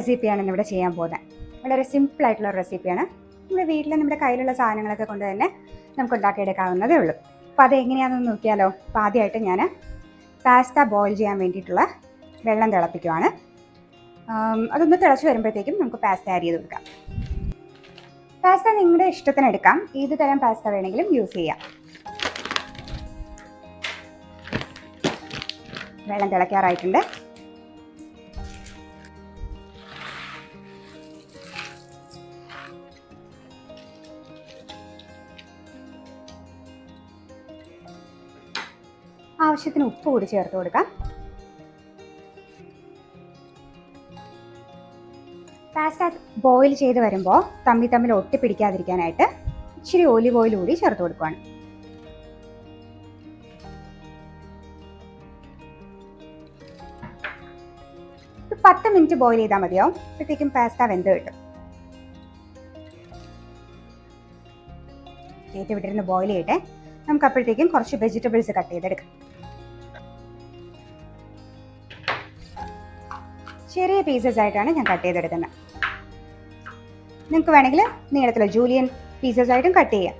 റെസിപ്പിയാണ് ഇന്നിവിടെ ചെയ്യാൻ പോകുന്നത്. വളരെ സിമ്പിളായിട്ടുള്ള റെസിപ്പിയാണ്. നമ്മുടെ വീട്ടിൽ നമ്മുടെ കയ്യിലുള്ള സാധനങ്ങളൊക്കെ കൊണ്ട് തന്നെ നമുക്ക് ഉണ്ടാക്കിയെടുക്കാവുന്നതേ ഉള്ളൂ. അപ്പോൾ അത് എങ്ങനെയാണെന്ന് നോക്കിയാലോ. അപ്പോൾ ആദ്യമായിട്ട് ഞാൻ പാസ്ത ബോയിൽ ചെയ്യാൻ വേണ്ടിയിട്ടുള്ള വെള്ളം തിളപ്പിക്കുവാണ്. അതൊന്ന് തിളച്ച് വരുമ്പോഴത്തേക്കും നമുക്ക് പാസ്ത ആഡ് ചെയ്ത് കൊടുക്കാം. പാസ്ത നിങ്ങളുടെ ഇഷ്ടത്തിന് എടുക്കാം. ഏത് തരം പാസ്ത വേണമെങ്കിലും യൂസ് ചെയ്യാം. വെള്ളം തിളയ്ക്കാറായിട്ടുണ്ട്. ആവശ്യത്തിന് ഉപ്പ് കൂടി ചേർത്ത് കൊടുക്കാം. പാസ്ത ബോയിൽ ചെയ്ത് വരുമ്പോൾ തമ്മിൽ ഒട്ടിപ്പിടിക്കാതിരിക്കാനായിട്ട് ഇച്ചിരി ഒലിവ് ഓയിൽ കൂടി ചേർത്ത് കൊടുക്കുകയാണ്. ഒരു 10 മിനിറ്റ് ബോയിൽ ചെയ്താൽ മതിയാവും. അപ്പോഴത്തേക്കും പാസ്ത വെന്ത് കിട്ടും. വിട്ടിരുന്ന് ബോയിൽ ചെയ്യട്ടെ. നമുക്ക് അപ്പോഴത്തേക്കും കുറച്ച് വെജിറ്റബിൾസ് കട്ട് ചെയ്തെടുക്കാം. ചെറിയ പീസസ് ആയിട്ടാണ് ഞാൻ കട്ട് ചെയ്തെടുക്കുന്നത്. നിങ്ങൾക്ക് വേണമെങ്കിൽ നീളത്തിലോ ജൂലിയൻ പീസസ് ആയിട്ടും കട്ട് ചെയ്യാം.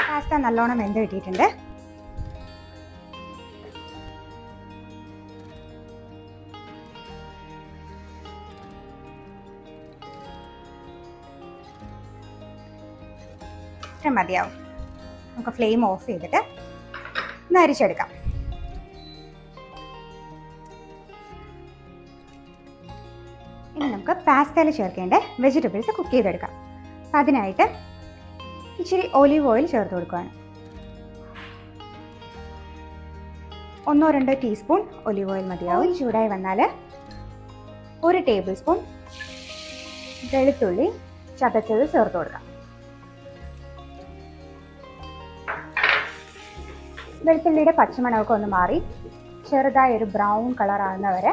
പാസ്ത നല്ലോണം വെന്ത് കിട്ടിയിട്ടുണ്ട്. മതിയാവും. നമുക്ക് ഫ്ലെയിം ഓഫ് ചെയ്തിട്ട് ഒന്ന് അരിച്ചെടുക്കാം. ഇനി നമുക്ക് പാസ്തയിൽ ചേർക്കേണ്ട വെജിറ്റബിൾസ് കുക്ക് ചെയ്തെടുക്കാം. അപ്പം അതിനായിട്ട് ഇച്ചിരി ഒലിവ് ഓയിൽ ചേർത്ത് കൊടുക്കുകയാണ്. 1-2 ടീസ്പൂൺ ഒലിവ് ഓയിൽ മതിയാവും. ചൂടായി വന്നാൽ 1 ടേബിൾ സ്പൂൺ വെളുത്തുള്ളി ചതച്ചത് ചേർത്ത് കൊടുക്കാം. വെളുത്തുള്ളിയുടെ പച്ചമണമൊക്കെ ഒന്ന് മാറി ചെറുതായി ഒരു ബ്രൗൺ കളർ ആകുന്നവരെ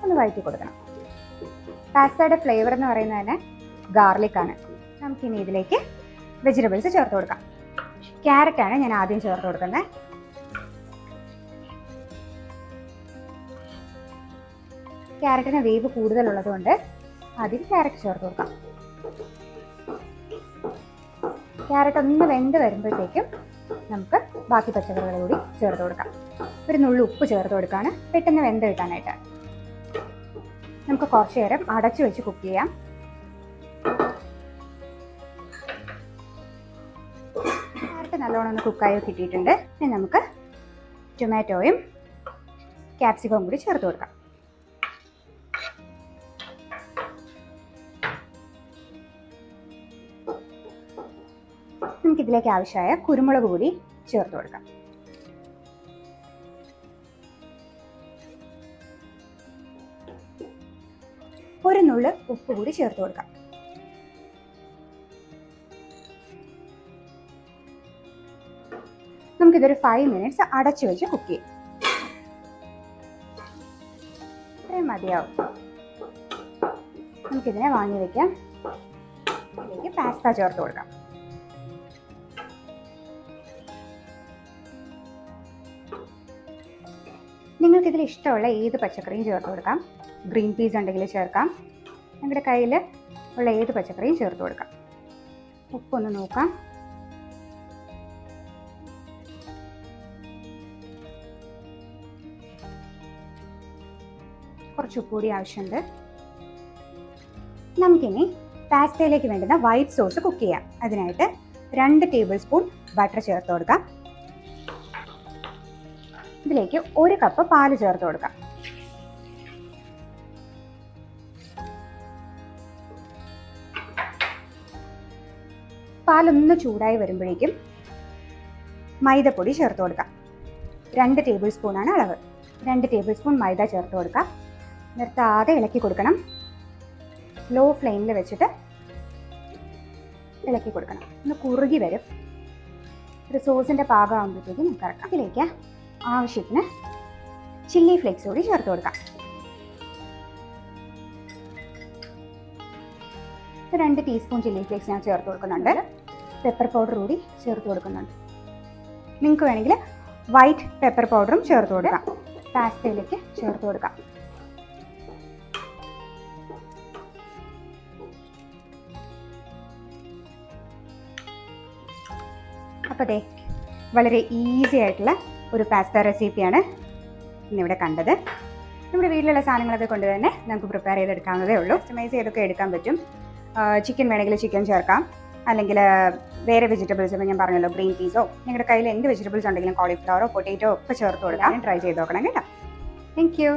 ഒന്ന് വഴറ്റി കൊടുക്കണം. പാസ്തയുടെ ഫ്ലേവർ എന്ന് പറയുന്നത് തന്നെ ഗാർലിക്കാണ്. നമുക്കിനി ഇതിലേക്ക് വെജിറ്റബിൾസ് ചേർത്ത് കൊടുക്കാം. ക്യാരറ്റാണ് ഞാൻ ആദ്യം ചേർത്ത് കൊടുക്കുന്നത്. ക്യാരറ്റിന് വേവ് കൂടുതലുള്ളത് കൊണ്ട് ആദ്യം ക്യാരറ്റ് ചേർത്ത് കൊടുക്കാം. ക്യാരറ്റ് ഒന്ന് വെന്ത് വരുമ്പോഴത്തേക്കും നമുക്ക് ബാക്കി പച്ചക്കറികൾ കൂടി ചേർത്ത് കൊടുക്കാം. ഒരു നുള്ളി ഉപ്പ് ചേർത്ത് കൊടുക്കുകയാണ്, പെട്ടെന്ന് വെന്ത് കിട്ടാനായിട്ട്. നമുക്ക് കുറച്ച് നേരം അടച്ചു വെച്ച് കുക്ക് ചെയ്യാം. ക്യാരറ്റ് നല്ലോണം ഒന്ന് കുക്കായി കിട്ടിയിട്ടുണ്ട്. ഇനി നമുക്ക് ടൊമാറ്റോയും ക്യാപ്സിക്കവും കൂടി ചേർത്ത് കൊടുക്കാം. നമുക്കിതിലേക്ക് ആവശ്യമായ കുരുമുളക് കൂടി ചേർത്ത് കൊടുക്കാം. ഒരു നുള്ള് ഉപ്പ് കൂടി ചേർത്ത് കൊടുക്കാം. നമുക്കിതൊരു 5 മിനിറ്റ്സ് അടച്ചു വെച്ച് കുക്ക് ചെയ്യാം. ഇത്രയും മതിയാവും. നമുക്കിതിനെ വാങ്ങി വയ്ക്കാം. ഇതിലേക്ക് പാസ്ത ചേർത്ത് കൊടുക്കാം. നിങ്ങൾക്കിതിൽ ഇഷ്ടമുള്ള ഏത് പച്ചക്കറിയും ചേർത്ത് കൊടുക്കാം. ഗ്രീൻ പീസ് ഉണ്ടെങ്കിൽ ചേർക്കാം. നിങ്ങളുടെ കയ്യിൽ ഉള്ള ഏത് പച്ചക്കറിയും ചേർത്ത് കൊടുക്കാം. ഉപ്പൊന്ന് നോക്കാം. കുറച്ച് ഉപ്പ് കൂടി ആവശ്യമുണ്ട്. നമുക്കിനി പാസ്തയിലേക്ക് വേണ്ടുന്ന വൈറ്റ് സോസ് കുക്ക് ചെയ്യാം. അതിനായിട്ട് 2 ടേബിൾ സ്പൂൺ ബട്ടർ ചേർത്ത് കൊടുക്കാം. ഇതിലേക്ക് 1 കപ്പ് പാല് ചേർത്ത് കൊടുക്കാം. പാലൊന്ന് ചൂടായി വരുമ്പോഴേക്കും മൈദപ്പൊടി ചേർത്ത് കൊടുക്കാം. 2 ടേബിൾ സ്പൂണാണ് അളവ്. 2 ടേബിൾ സ്പൂൺ മൈദ ചേർത്ത് കൊടുക്കാം. നിർത്താതെ ഇളക്കി കൊടുക്കണം. ലോ ഫ്ലെയിമിൽ വെച്ചിട്ട് ഇളക്കി കൊടുക്കണം. ഒന്ന് കുറുകി വരും. ഒരു സോസിൻ്റെ പാകമാകുമ്പോഴത്തേക്കും നമുക്ക് ഇറക്കാം. ഇതിലേക്ക് ആവശ്യത്തിന് ചില്ലി ഫ്ലേക്സ് കൂടി ചേർത്ത് കൊടുക്കാം. 2 ടീസ്പൂൺ ചില്ലി ഫ്ലേക്സ് ഞാൻ ചേർത്ത് കൊടുക്കുന്നുണ്ട്. പെപ്പർ പൗഡർ കൂടി ചേർത്ത് കൊടുക്കുന്നുണ്ട്. നിങ്ങൾക്ക് വേണമെങ്കിൽ വൈറ്റ് പെപ്പർ പൗഡറും ചേർത്ത് കൊടുക്കാം. പാസ്തയിലേക്ക് ചേർത്ത് കൊടുക്കാം. അപ്പോൾ ദേ വളരെ ഈസി ആയിട്ടുള്ള ഒരു പാസ്ത റെസിപ്പിയാണ് ഇന്നിവിടെ കണ്ടത്. നമ്മുടെ വീട്ടിലുള്ള സാധനങ്ങളൊക്കെ കൊണ്ട് തന്നെ നമുക്ക് പ്രിപ്പയർ ചെയ്തെടുക്കാവുന്നതേ ഉള്ളൂ. കസ്റ്റമൈസ് ചെയ്തൊക്കെ എടുക്കാൻ പറ്റും. ചിക്കൻ വേണമെങ്കിൽ ചിക്കൻ ചേർക്കാം, അല്ലെങ്കിൽ വേറെ വെജിറ്റബിൾസ്, ഇപ്പോൾ ഞാൻ പറഞ്ഞല്ലോ ഗ്രീൻ പീസോ, നിങ്ങളുടെ കയ്യിൽ എന്ത് വെജിറ്റബിൾസ് ഉണ്ടെങ്കിലും കോളിഫ്ലവറോ പൊട്ടേറ്റോ ഒക്കെ ചേർത്ത് കൊടുക്കാം. ട്രൈ ചെയ്ത് നോക്കണം കേട്ടോ. Thank you.